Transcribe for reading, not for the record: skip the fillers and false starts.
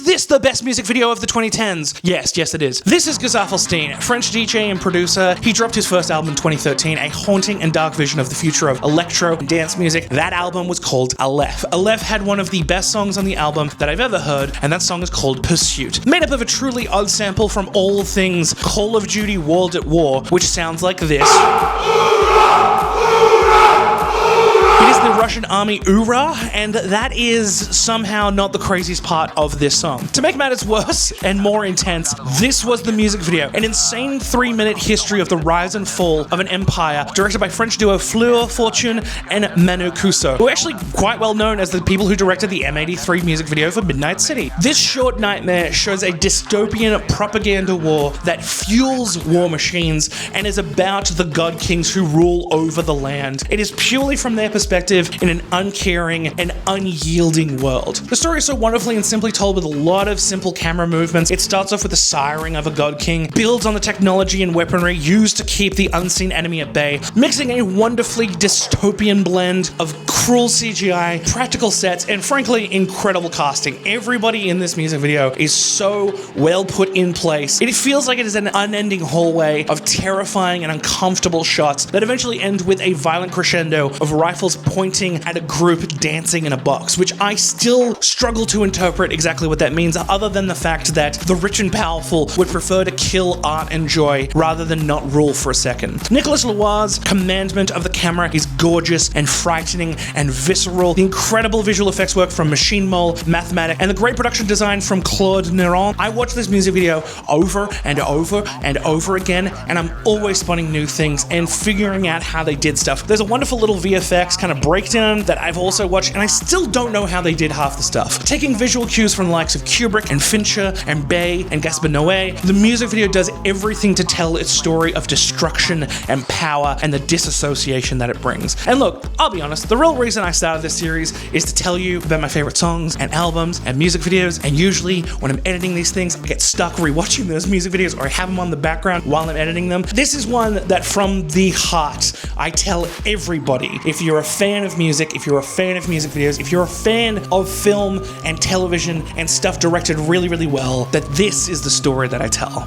Is this the best music video of the 2010s? Yes, it is. This is Gazafelstein, French DJ and producer. He dropped his first album in 2013, a haunting and dark vision of the future of electro and dance music. That album was called Aleph. Aleph had one of the best songs on the album that I've ever heard, and that song is called Pursuit. Made up of a truly odd sample from all things Call of Duty World at War, which sounds like this. It is the Russian army Ura, and that is somehow not the craziest part of this song. To make matters worse and more intense, this was the music video, an insane 3-minute history of the rise and fall of an empire, directed by French duo Fleur Fortune and Manu Couso, who are actually quite well known as the people who directed the M83 music video for Midnight City. This short nightmare shows a dystopian propaganda war that fuels war machines and is about the god kings who rule over the land. It is purely from their perspective in an uncaring and unyielding world. The story is so wonderfully and simply told with a lot of simple camera movements. It starts off with the siring of a god king, builds on the technology and weaponry used to keep the unseen enemy at bay, mixing a wonderfully dystopian blend of cruel CGI, practical sets, and frankly, incredible casting. Everybody in this music video is so well put in place. It feels like it is an unending hallway of terrifying and uncomfortable shots that eventually end with a violent crescendo of rifles pointing at a group dancing in a box, which I still struggle to interpret exactly what that means, other than the fact that the rich and powerful would prefer to kill art and joy rather than not rule for a second. Nicolas Loise's commandment of the camera is gorgeous and frightening and visceral. The incredible visual effects work from Machine Mole, Mathematic, and the great production design from Claude Neron. I watch this music video over and over and over again, and I'm always spotting new things and figuring out how they did stuff. There's a wonderful little VFX kind of breakdown that I've also watched, and I still don't know how they did half the stuff. Taking visual cues from the likes of Kubrick and Fincher and Bay and Gaspar Noé, the music video does everything to tell its story of destruction and power and the disassociation that it brings. And look, I'll be honest, the real reason I started this series is to tell you about my favorite songs and albums and music videos, and usually when I'm editing these things, I get stuck rewatching those music videos or I have them on the background while I'm editing them. This is one that from the heart, I tell everybody, if you're a fan of music, if you're a fan of music videos, if you're a fan of film and television and stuff directed really, really well, that this is the story that I tell.